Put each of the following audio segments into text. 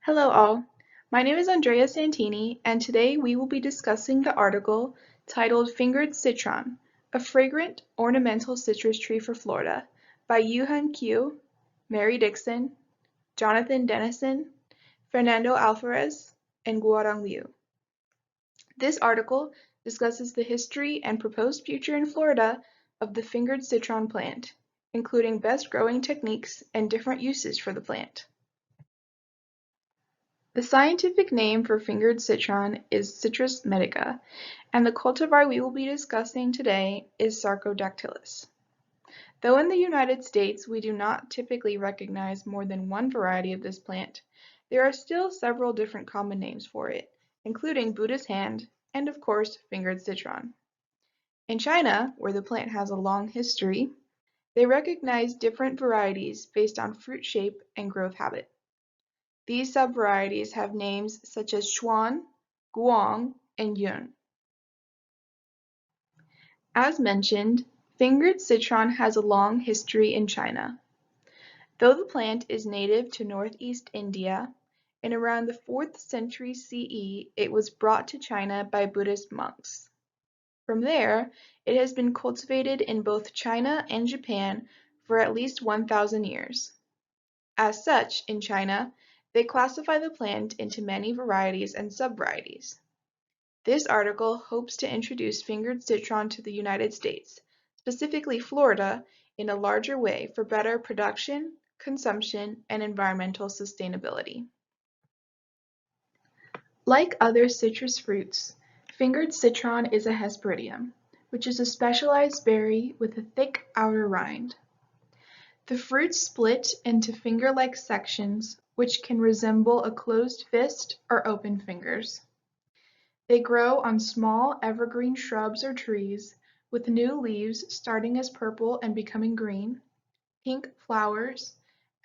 Hello all, my name is Andrea Santini and today we will be discussing the article titled Fingered Citron, a fragrant ornamental citrus tree for Florida by Yuhan Qiu, Mary Dixon, Jonathan Dennison, Fernando Alvarez, and Guorong Liu. This article discusses the history and proposed future in Florida of the fingered citron plant, including best growing techniques and different uses for the plant. The scientific name for fingered citron is Citrus medica, and the cultivar we will be discussing today is Sarcodactylus. Though in the United States we do not typically recognize more than one variety of this plant, there are still several different common names for it, including Buddha's hand and, of course, fingered citron. In China, where the plant has a long history, they recognize different varieties based on fruit shape and growth habit. These subvarieties have names such as Xuan, Guang, and Yun. As mentioned, fingered citron has a long history in China. Though the plant is native to northeast India, in around the 4th century CE it was brought to China by Buddhist monks. From there, it has been cultivated in both China and Japan for at least 1,000 years. As such, in China, they classify the plant into many varieties and subvarieties. This article hopes to introduce fingered citron to the United States, specifically Florida, in a larger way for better production, consumption, and environmental sustainability. Like other citrus fruits, fingered citron is a hesperidium, which is a specialized berry with a thick outer rind. The fruits split into finger-like sections which can resemble a closed fist or open fingers. They grow on small evergreen shrubs or trees with new leaves starting as purple and becoming green, pink flowers,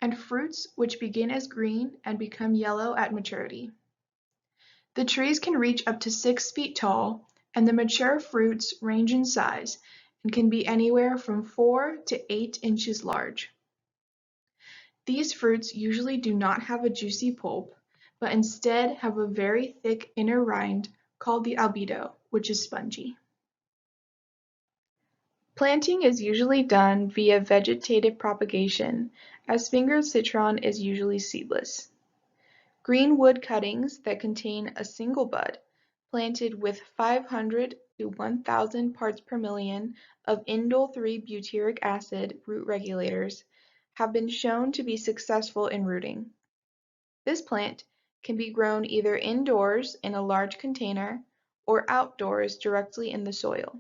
and fruits which begin as green and become yellow at maturity. The trees can reach up to 6 feet tall, and the mature fruits range in size and can be anywhere from 4 to 8 inches large. These fruits usually do not have a juicy pulp, but instead have a very thick inner rind called the albedo, which is spongy. Planting is usually done via vegetative propagation, as fingered citron is usually seedless. Green wood cuttings that contain a single bud, planted with 500 to 1,000 parts per million of indole-3 butyric acid root regulators, have been shown to be successful in rooting. This plant can be grown either indoors in a large container or outdoors directly in the soil.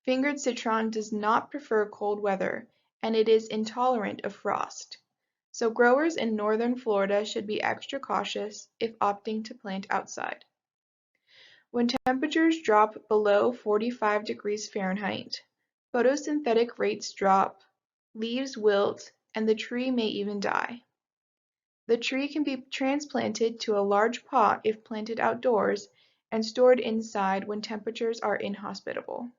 Fingered citron does not prefer cold weather, and it is intolerant of frost, so growers in northern Florida should be extra cautious if opting to plant outside. When temperatures drop below 45 degrees Fahrenheit, photosynthetic rates drop, leaves wilt, and the tree may even die. The tree can be transplanted to a large pot if planted outdoors and stored inside when temperatures are inhospitable.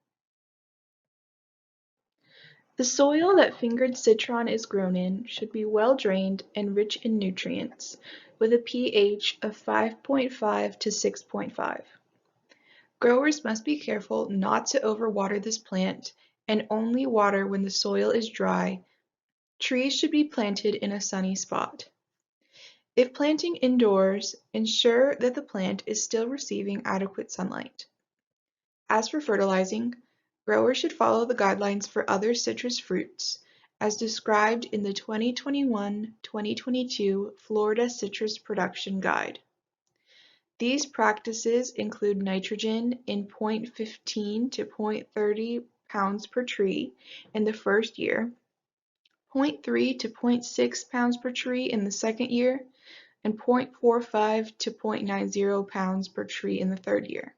The soil that fingered citron is grown in should be well drained and rich in nutrients, with a pH of 5.5 to 6.5. Growers must be careful not to overwater this plant and only water when the soil is dry. Trees should be planted in a sunny spot. If planting indoors, ensure that the plant is still receiving adequate sunlight. As for fertilizing, growers should follow the guidelines for other citrus fruits, as described in the 2021-2022 Florida Citrus Production Guide. These practices include nitrogen in 0.15 to 0.30 pounds per tree in the first year, 0.3 to 0.6 pounds per tree in the second year, and 0.45 to 0.90 pounds per tree in the third year.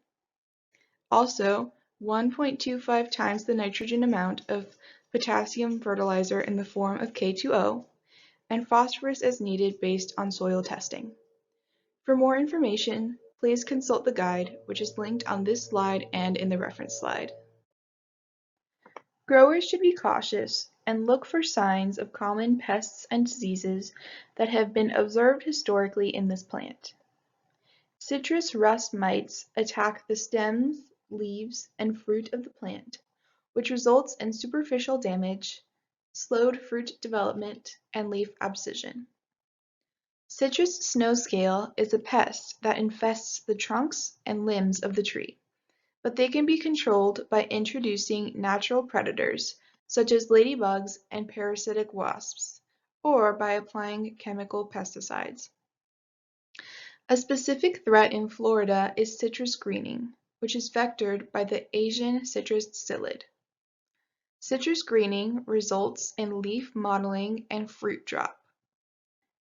Also, 1.25 times the nitrogen amount of potassium fertilizer in the form of K2O, and phosphorus as needed based on soil testing. For more information, please consult the guide, which is linked on this slide and in the reference slide. Growers should be cautious and look for signs of common pests and diseases that have been observed historically in this plant. Citrus rust mites attack the stems, leaves, and fruit of the plant, which results in superficial damage, slowed fruit development, and leaf abscission. Citrus snow scale is a pest that infests the trunks and limbs of the tree, but they can be controlled by introducing natural predators such as ladybugs and parasitic wasps, or by applying chemical pesticides. A specific threat in Florida is citrus greening, which is vectored by the Asian citrus psyllid. Citrus greening results in leaf mottling and fruit drop.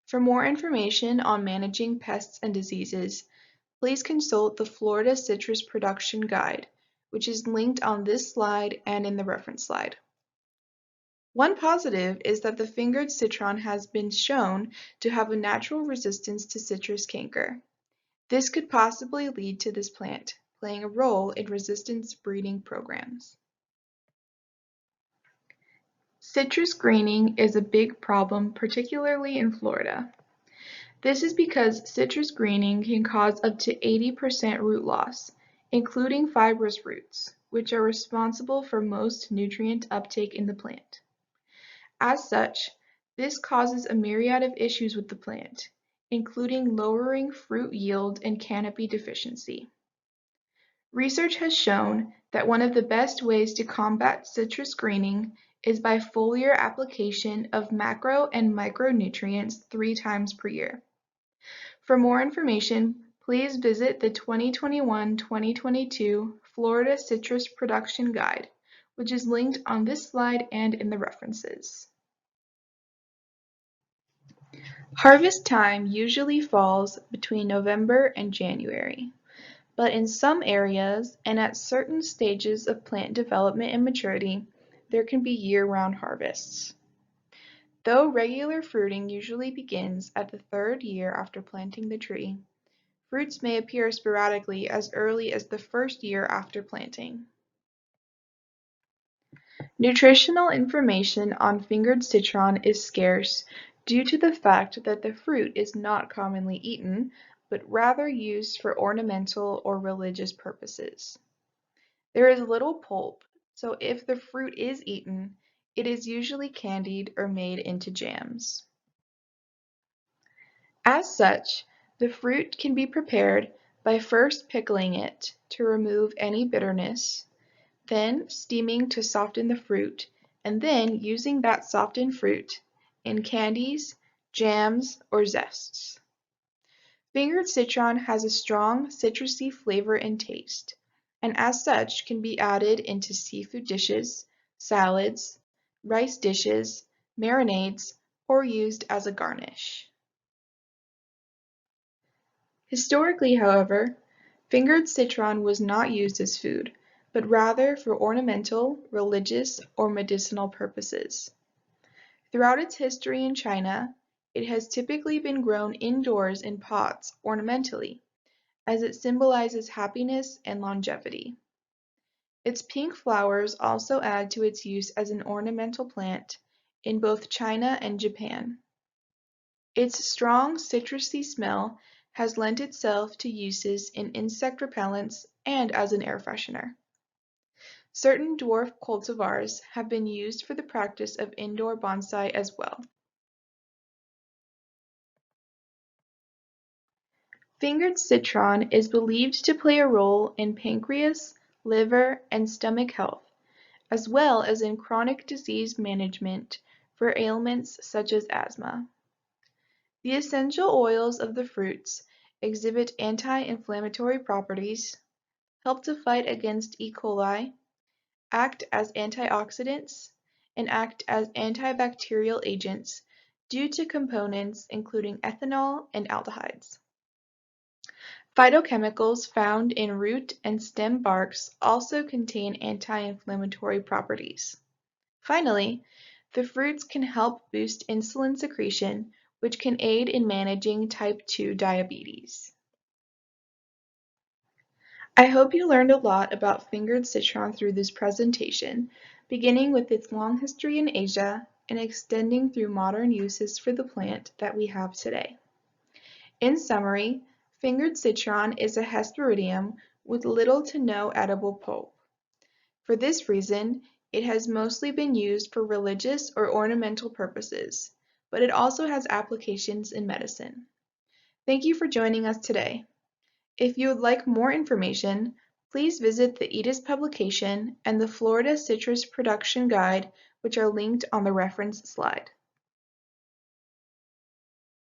For more information on managing pests and diseases, please consult the Florida Citrus Production Guide, which is linked on this slide and in the reference slide. One positive is that the fingered citron has been shown to have a natural resistance to citrus canker. This could possibly lead to this plant playing a role in resistance breeding programs. Citrus greening is a big problem, particularly in Florida. This is because citrus greening can cause up to 80% root loss, including fibrous roots, which are responsible for most nutrient uptake in the plant. As such, this causes a myriad of issues with the plant, including lowering fruit yield and canopy deficiency. Research has shown that one of the best ways to combat citrus greening is by foliar application of macro and micronutrients 3 times per year. For more information, please visit the 2021-2022 Florida Citrus Production Guide, which is linked on this slide and in the references. Harvest time usually falls between November and January, but in some areas and at certain stages of plant development and maturity, there can be year-round harvests. Though regular fruiting usually begins at the 3rd year after planting the tree, fruits may appear sporadically as early as the 1st year after planting. Nutritional information on fingered citron is scarce due to the fact that the fruit is not commonly eaten, but rather used for ornamental or religious purposes. There is little pulp, so if the fruit is eaten, it is usually candied or made into jams. As such, the fruit can be prepared by first pickling it to remove any bitterness, then steaming to soften the fruit, and then using that softened fruit in candies, jams, or zests. Fingered citron has a strong citrusy flavor and taste, and as such can be added into seafood dishes, salads, rice dishes, marinades, or used as a garnish. Historically, however, fingered citron was not used as food, but rather for ornamental, religious, or medicinal purposes. Throughout its history in China, it has typically been grown indoors in pots ornamentally, as it symbolizes happiness and longevity. Its pink flowers also add to its use as an ornamental plant in both China and Japan. Its strong citrusy smell has lent itself to uses in insect repellents and as an air freshener. Certain dwarf cultivars have been used for the practice of indoor bonsai as well. Fingered citron is believed to play a role in pancreas, liver, and stomach health, as well as in chronic disease management for ailments such as asthma. The essential oils of the fruits exhibit anti-inflammatory properties, help to fight against E. coli, act as antioxidants, and act as antibacterial agents due to components including ethanol and aldehydes. Phytochemicals found in root and stem barks also contain anti-inflammatory properties. Finally, the fruits can help boost insulin secretion, which can aid in managing type 2 diabetes. I hope you learned a lot about fingered citron through this presentation, beginning with its long history in Asia and extending through modern uses for the plant that we have today. In summary, fingered citron is a hesperidium with little to no edible pulp. For this reason, it has mostly been used for religious or ornamental purposes, but it also has applications in medicine. Thank you for joining us today. If you would like more information, please visit the EDIS publication and the Florida Citrus Production Guide, which are linked on the reference slide.